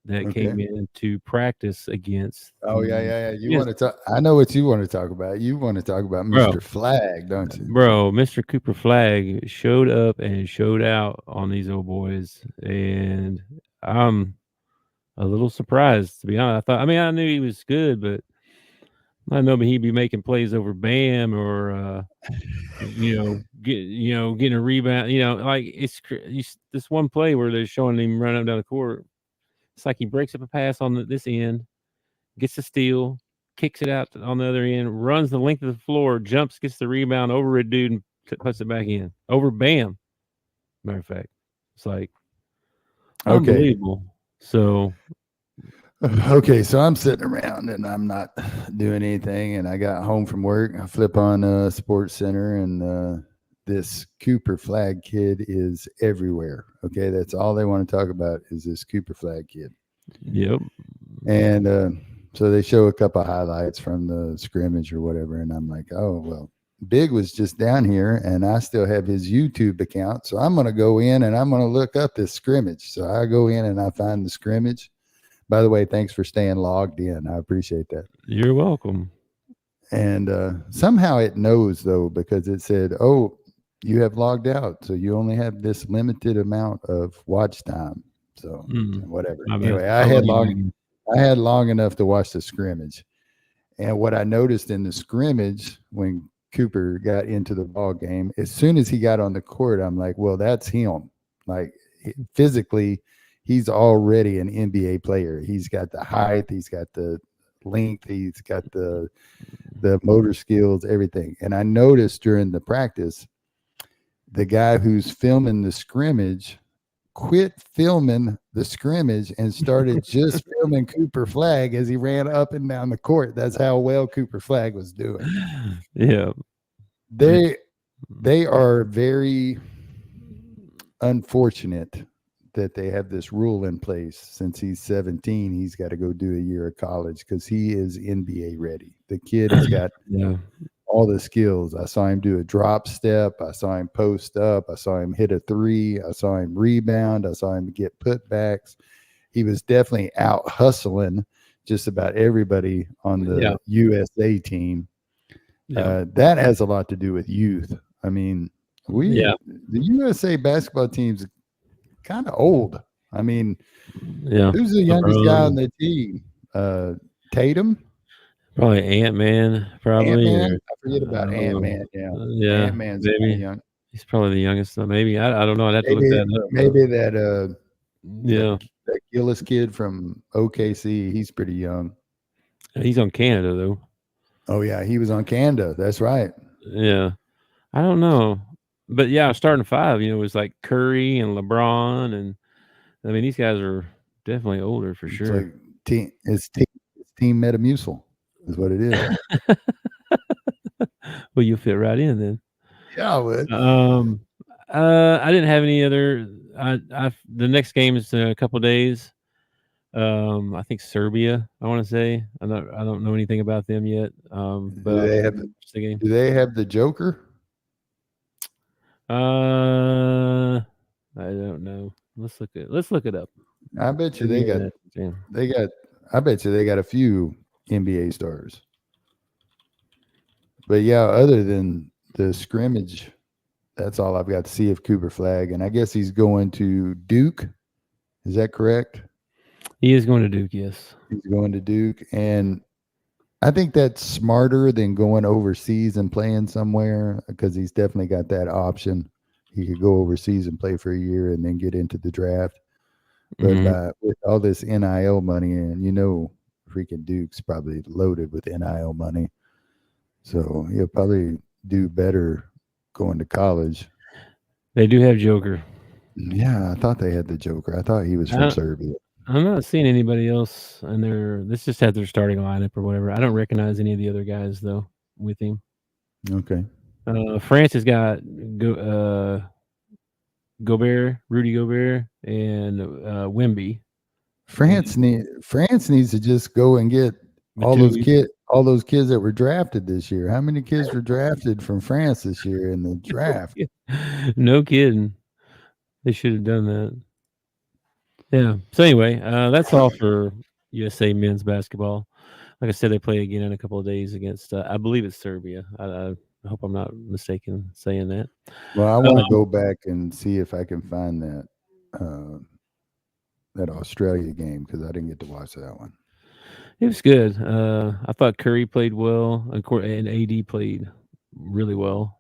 that came in to practice against. Oh, yeah. You want to talk? I know what you want to talk about. You want to talk about Mr. Flag, don't you? Bro, Mr. Cooper Flag showed up and showed out on these old boys, and I'm a little surprised, to be honest. I knew he was good, but I know he'd be making plays over Bam or getting a rebound. Like it's this one play where they're showing him run up down the court. It's like he breaks up a pass on this end, gets the steal, kicks it out on the other end, runs the length of the floor, jumps, gets the rebound over a dude, and puts it back in. Over Bam. Matter of fact. It's like unbelievable. So I'm sitting around and I'm not doing anything, and I got home from work. I flip on Sports Center, and this Cooper Flag kid is everywhere. Okay, that's all they want to talk about is this Cooper Flag kid. Yep. And so they show a couple of highlights from the scrimmage or whatever, and I'm like, oh, well, Big was just down here, and I still have his YouTube account, so I'm going to go in and I'm going to look up this scrimmage. So I go in and I find the scrimmage. By the way, thanks for staying logged in. I appreciate that. You're welcome. And somehow it knows, though, because it said, oh, you have logged out. So you only have this limited amount of watch time. So whatever. My bad. Anyway, I'll let you know. I had long enough to watch the scrimmage. And what I noticed in the scrimmage when Cooper got into the ball game, as soon as he got on the court, I'm like, well, that's him. Like physically, he's already an NBA player. He's got the height, he's got the length, he's got the motor skills, everything. And I noticed during the practice, the guy who's filming the scrimmage quit filming the scrimmage and started just filming Cooper Flagg as he ran up and down the court. That's how well Cooper Flagg was doing. Yeah. They are very unfortunate that they have this rule in place. Since he's 17, he's got to go do a year of college because he is NBA ready. The kid has got all the skills. I saw him do a drop step. I saw him post up. I saw him hit a three. I saw him rebound. I saw him get putbacks. He was definitely out hustling just about everybody on the USA team. That has a lot to do with youth. I mean, the USA basketball team's kind of old. I mean, who's the youngest guy on the team? Tatum? Probably Ant-Man, probably. Ant-Man? I forget about Ant-Man. Yeah. Ant-Man's maybe. Young. He's probably the youngest. So maybe. I don't know. I'd have to look that up. Maybe that Gillis kid from OKC, he's pretty young. He's on Canada, though. Oh, yeah. He was on Canada. That's right. Yeah. I don't know. But, starting five, it was like Curry and LeBron. And, I mean, these guys are definitely older for sure. It's team Metamucil is what it is. Well, you'll fit right in then. Yeah, I would. I didn't have any other. The next game is in a couple of days. I think Serbia. I want to say. I don't know anything about them yet. But do they have the Joker? I don't know. Let's look it up. I bet you they got. I bet you they got a few NBA stars. But other than the scrimmage, that's all I've got to see of Cooper Flagg. And I guess he's going to Duke. Is that correct? He is going to Duke, yes. He's going to Duke. And I think that's smarter than going overseas and playing somewhere, because he's definitely got that option. He could go overseas and play for a year and then get into the draft. But with all this NIL money, and freaking Duke's probably loaded with NIL money. So he'll probably do better going to college. They do have Joker. Yeah, I thought they had the Joker. I thought he was from Serbia. I'm not seeing anybody else in there. This just has their starting lineup or whatever. I don't recognize any of the other guys, though, with him. Okay. France has got Gobert, Rudy Gobert, and Wemby. France needs to just go and get all those kids that were drafted this year. How many kids were drafted from France this year in the draft? No kidding. They should have done that. Yeah. So anyway, that's all for USA men's basketball. Like I said, they play again in a couple of days against, I believe it's Serbia. I hope I'm not mistaken saying that. Well, I want to go back and see if I can find that Australia game, because I didn't get to watch that one. It was good. I thought Curry played well, and AD played really well.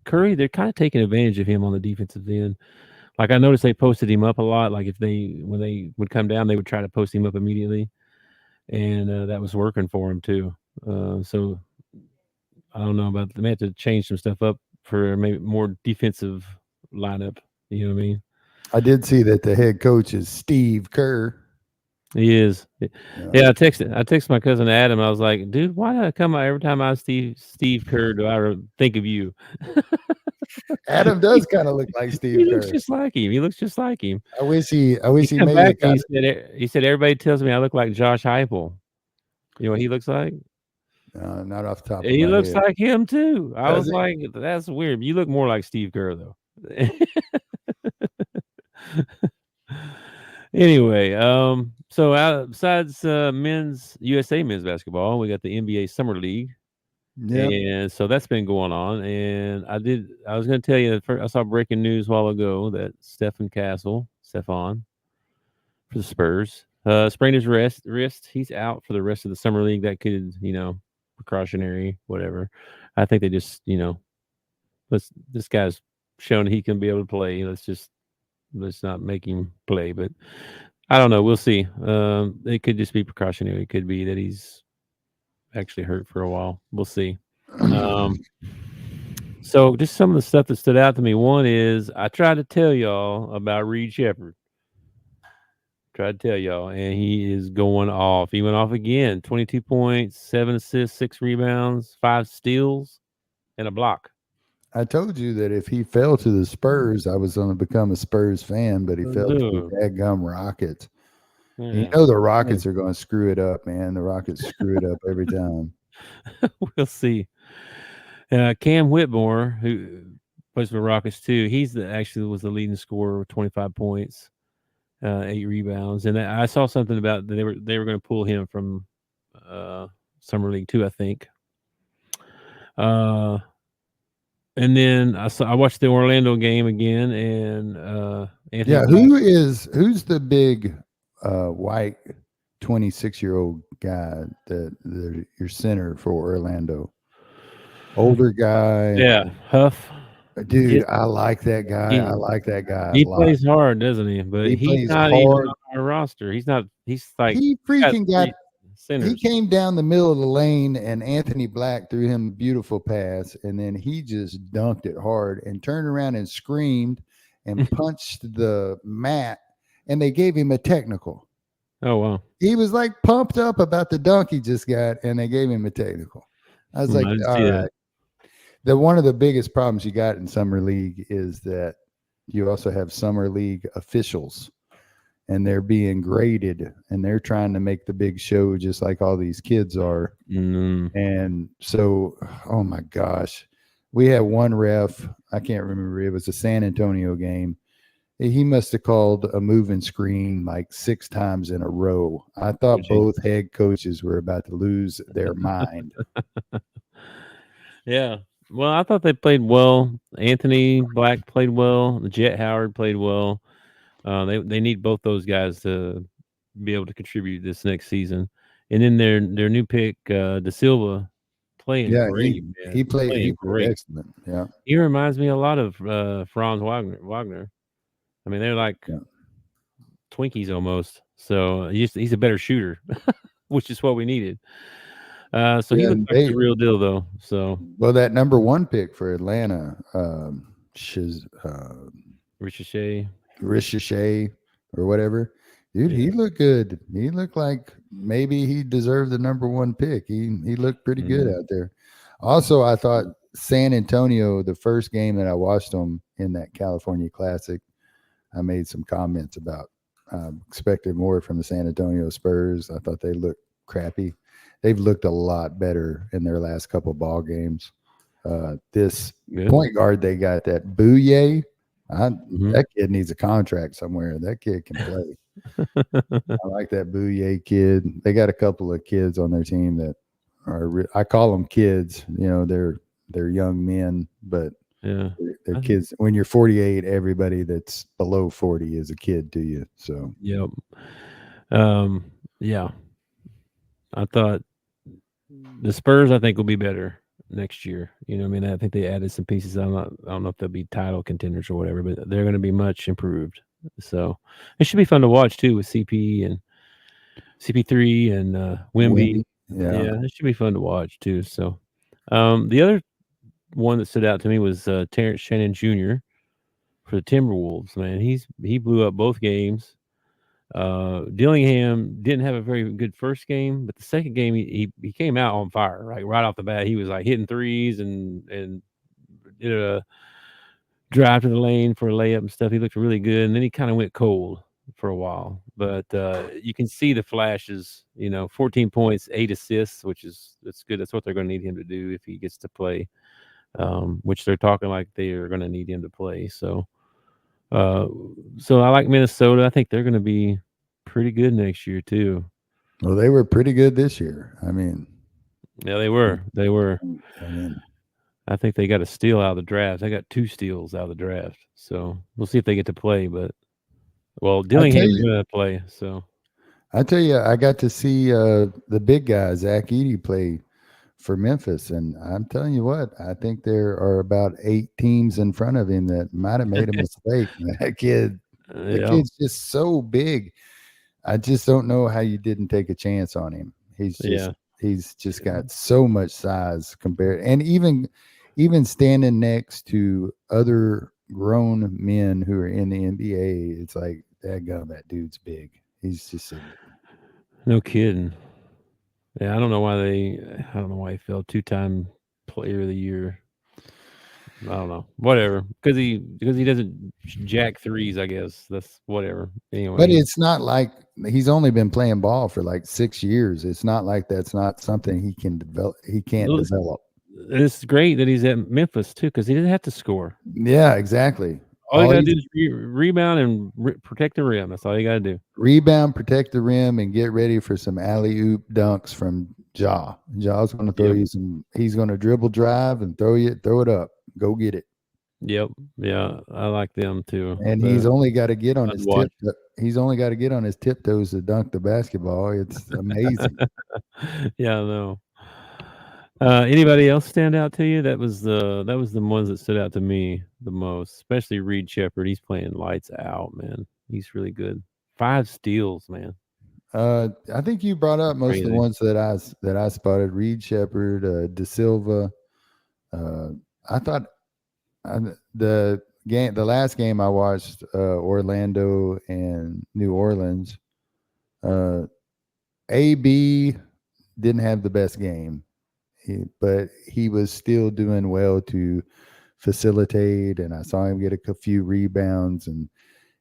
Curry, they're kind of taking advantage of him on the defensive end. Like, I noticed they posted him up a lot. Like, when they would come down, they would try to post him up immediately, and that was working for him too. So I don't know about. They may have to change some stuff up for maybe more defensive lineup. You know what I mean? I did see that the head coach is Steve Kerr. He is. Yeah, I texted my cousin Adam. I was like, dude, why do I come out every time I see Steve Kerr, do I think of you? Adam does kind of look like Steve Kerr. He looks just like him. I wish he made back he said everybody tells me I look like Josh Heupel. You know what he looks like? Not off the top of my head. He looks like him too. I was like, that's weird. You look more like Steve Kerr though. Anyway, so besides men's USA men's basketball, we got the NBA Summer League. Yeah, And so that's been going on. And I was going to tell you, I saw breaking news a while ago that Stefan, for the Spurs, sprained his wrist. He's out for the rest of the summer league. That could, precautionary, whatever. I think they just, this guy's shown he can be able to play. Let's not make him play. But I don't know. We'll see. It could just be precautionary. It could be that he's actually hurt for a while. We'll see. So just some of the stuff that stood out to me. One is I tried to tell y'all about Reed Shepherd. Tried to tell y'all, and he is going off. He went off again. 22 points, 7 assists, 6 rebounds, 5 steals, and a block. I told you that if he fell to the Spurs, I was going to become a Spurs fan, but he fell to the dadgum Rockets. Yeah. You know the Rockets are going to screw it up, man. The Rockets screw it up every time. We'll see. Cam Whitmore, who plays for the Rockets too, actually was the leading scorer with 25 points, 8 rebounds, and I saw something about they were going to pull him from Summer League too, I think. And then I watched the Orlando game again, and Anthony. Who's the big white 26-year-old guy that your center for Orlando? Older guy. Yeah, Huff. Dude, I like that guy. I like that guy. He plays hard, doesn't he? But he's not even on our roster. He's not. He's like he freaking got. Centers. He came down the middle of the lane, and Anthony Black threw him a beautiful pass, and then he just dunked it hard and turned around and screamed and punched the mat, and they gave him a technical. Oh, wow. He was like pumped up about the dunk he just got, and they gave him a technical. I was like, all right. One of the biggest problems you got in Summer League is that you also have Summer League officials. And they're being graded, and they're trying to make the big show just like all these kids are. Mm-hmm. And so, oh my gosh, we had one ref. I can't remember. It was a San Antonio game. He must have called a moving screen like 6 times in a row. I thought both head coaches were about to lose their mind. Yeah. Well, I thought they played well. Anthony Black played well. Jet Howard played well. They need both those guys to be able to contribute this next season. And then their new pick, De Silva, playing great. He played great. Excellent. Yeah. He reminds me a lot of Franz Wagner. I mean, they're like Twinkies almost. So he's a better shooter, which is what we needed. So he looks like the real deal, though. So that number 1 pick for Atlanta, Ricochet or whatever, dude, he looked good. He looked like maybe he deserved the number 1 pick. He looked pretty good out there. Also, I thought San Antonio, the first game that I watched them in that California Classic, I made some comments about expected more from the San Antonio Spurs. I thought they looked crappy. They've looked a lot better in their last couple ball games. This point guard they got, that Bouye, that kid needs a contract somewhere. That kid can play. I like that Bouye kid. They got a couple of kids on their team that are I call them kids. You know, they're young men, but they're kids. When you're 48, everybody that's below 40 is a kid to you. So I thought the Spurs, I think, will be better next year. You know what I mean? I think they added some pieces. I don't know if they'll be title contenders or whatever, but they're going to be much improved. So it should be fun to watch too with CP and CP3 and Wemby. Yeah, it should be fun to watch too. So the other one that stood out to me was Terrence Shannon Jr. for the Timberwolves. Man, he blew up both games. Dillingham didn't have a very good first game, but the second game he came out on fire. Right off the bat, he was like hitting threes and did a drive to the lane for a layup and stuff. He looked really good, and then he kind of went cold for a while. But you can see the flashes. 14 points, 8 assists, that's good. That's what they're going to need him to do if he gets to play, which they're talking like they are going to need him to play. So I like Minnesota. I think they're going to be pretty good next year too. Well, they were pretty good this year. I mean, Yeah, they were. They were. I mean, I think they got a steal out of the draft. They got 2 steals out of the draft. So we'll see if they get to play. But well, Dillingham's going to play. So I tell you, I got to see the big guy Zach Edey play for Memphis, and I'm telling you what, I think there are about 8 teams in front of him that might have made a mistake. That kid's just so big. I just don't know how you didn't take a chance on him. He's just got so much size compared, and even standing next to other grown men who are in the NBA, it's like that dude's big. He's just no kidding. Yeah, I don't know why he fell 2-time player of the year. I don't know. Whatever. Because he doesn't jack threes, I guess. That's whatever. Anyway. But it's not like he's only been playing ball for like 6 years. It's not like that's not something he can develop. He can't develop. It's great that he's at Memphis too, because he didn't have to score. Yeah, exactly. All you got to do is rebound and protect the rim. That's all you got to do. Rebound, protect the rim, and get ready for some alley-oop dunks from Ja. Ja's going to throw you some. He's going to dribble, drive, and throw it up. Go get it. Yep. Yeah, I like them too. And he's only got to get on his tip. He's only got to get on his tiptoes to dunk the basketball. It's amazing. Yeah, I know. Anybody else stand out to you? That was the ones that stood out to me the most, especially Reed Shepherd. He's playing lights out, man. He's really good. 5 steals, man. I think you brought up most of the ones that I spotted. Reed Shepherd, De Silva. I thought the last game I watched, Orlando and New Orleans. AB didn't have the best game. But he was still doing well to facilitate, and I saw him get a few rebounds, and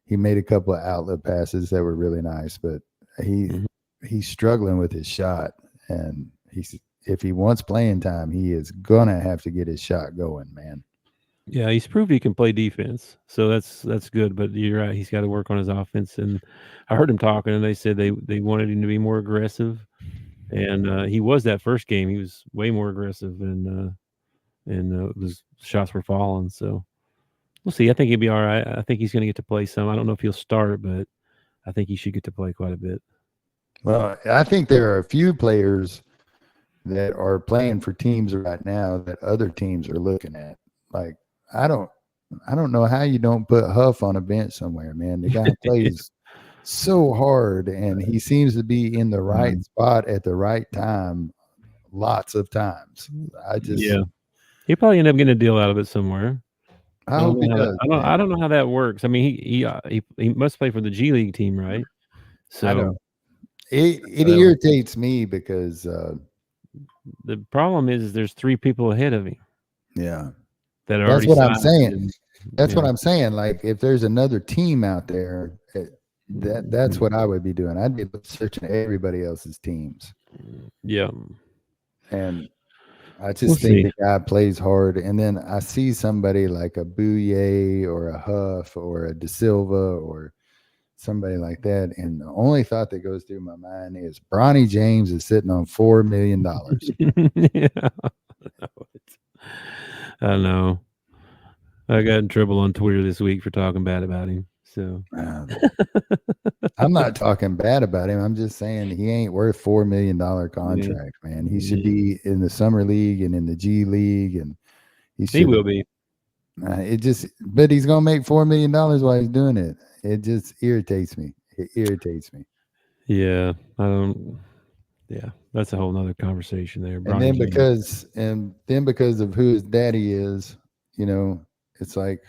he made a couple of outlet passes that were really nice. But he's struggling with his shot, and if he wants playing time, he is gonna have to get his shot going, man. Yeah, he's proved he can play defense, so that's good. But you're right; he's got to work on his offense. And I heard him talking, and they said they wanted him to be more aggressive. And he was that first game. He was way more aggressive, and his shots were falling. So we'll see. I think he'll be all right. I think he's going to get to play some. I don't know if he'll start, but I think he should get to play quite a bit. Well, I think there are a few players that are playing for teams right now that other teams are looking at. Like I don't know how you don't put Huff on a bench somewhere, man. The guy plays so hard, and he seems to be in the right spot at the right time lots of times. He'll probably end up getting a deal out of it somewhere. I hope he does. I don't know how that works. I mean, he must play for the G League team, right? So I know. It irritates me because the problem is there's 3 people ahead of him. Yeah, that's what I'm saying. That's what I'm saying. Like if there's another team out there. That's what I would be doing. I'd be searching everybody else's teams. Yeah. And I just think the guy plays hard. And then I see somebody like a Bouye or a Huff or a De Silva or somebody like that. And the only thought that goes through my mind is Bronny James is sitting on $4 million. Yeah. I know. I got in trouble on Twitter this week for talking bad about him. So I'm not talking bad about him. I'm just saying he ain't worth $4 million contract, man. He should be in the summer league and in the G League, and he will be. But he's gonna make $4 million while he's doing it. It just irritates me. Yeah, yeah, that's a whole nother conversation there. And then because of who his daddy is, it's like.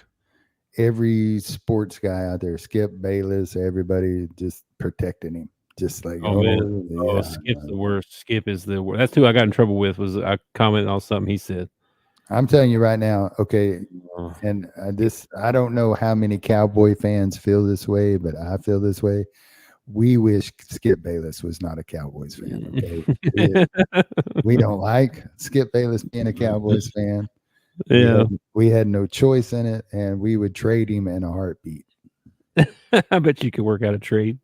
Every sports guy out there, Skip Bayless, everybody just protecting him. Just like, Skip's the worst. Skip is the worst. That's who I got in trouble with. Was I commented on something he said. I'm telling you right now, okay, and I don't know how many Cowboy fans feel this way, but I feel this way. We wish Skip Bayless was not a Cowboys fan. Okay, we don't like Skip Bayless being a Cowboys fan. Yeah, we had no choice in it, and we would trade him in a heartbeat. I bet you could work out a trade.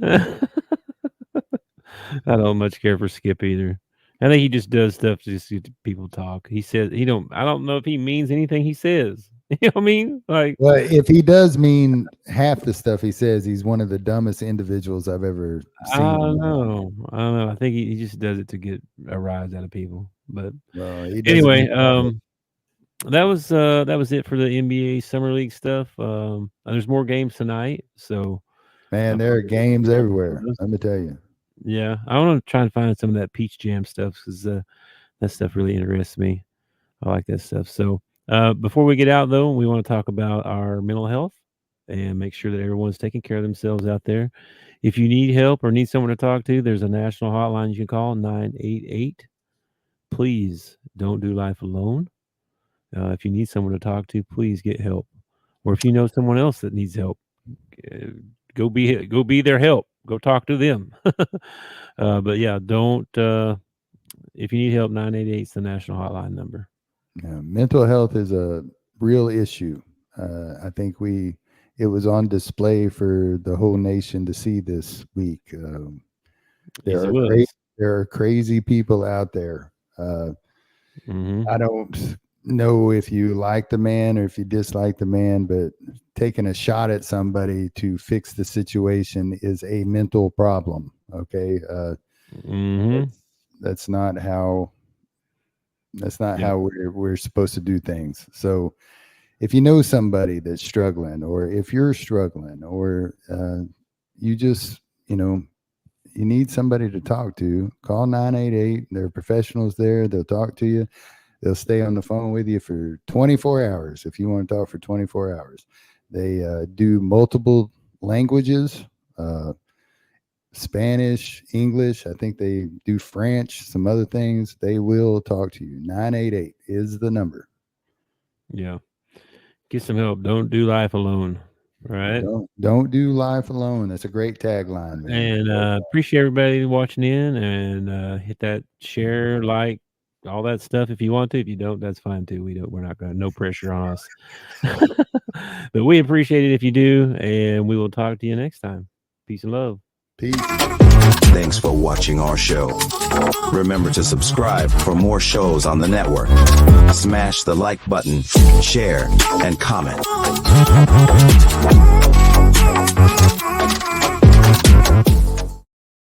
I don't much care for Skip either. I think he just does stuff just to people talk. He says he don't. I don't know if he means anything he says. You know what I mean? Like, Well, if he does mean half the stuff he says, he's one of the dumbest individuals I've ever I seen. don't know. I don't know. I think he just does it to get a rise out of people. But Well, he doesn't anyway, mean that was it for the NBA Summer League stuff. There's more games tonight, so man, there are games everywhere. Let me tell you. yeah, I want to try and find some of that Peach Jam stuff because that stuff really interests me. I like that stuff. So before we get out, though, we want to talk about our mental health and make sure that everyone's taking care of themselves out there. If you need help or need someone to talk to, there's a national hotline you can call, 988. Please don't do life alone. If you need someone to talk to, please get help. Or if you know someone else that needs help, go be their help. Go talk to them. But yeah, don't. If you need help, 988 is the national hotline number. Yeah, mental health is a real issue. I think it was on display for the whole nation to see this week. There are crazy people out there. I don't know if you like the man or if you dislike the man, but taking a shot at somebody to fix the situation is a mental problem. Okay. That's not how we're supposed to do things. So if you know somebody that's struggling, or if you're struggling, or you just, you need somebody to talk to, call 988. There are professionals there. They'll talk to you. They'll stay on the phone with you for 24 hours if you want to talk for 24 hours. They do multiple languages, Spanish, English. I think they do French, some other things. They will talk to you. 988 is the number. Yeah. Get some help. Don't do life alone. Right. Don't do life alone. That's a great tagline, man. And appreciate everybody watching in, and hit that share, like, all that stuff if you want to. If you don't, that's fine too. We're not gonna, no pressure on us. But we appreciate it if you do, and we will talk to you next time. Peace and love. Peace. Thanks for watching our show. Remember to subscribe for more shows on the network. Smash the like button, share, and comment.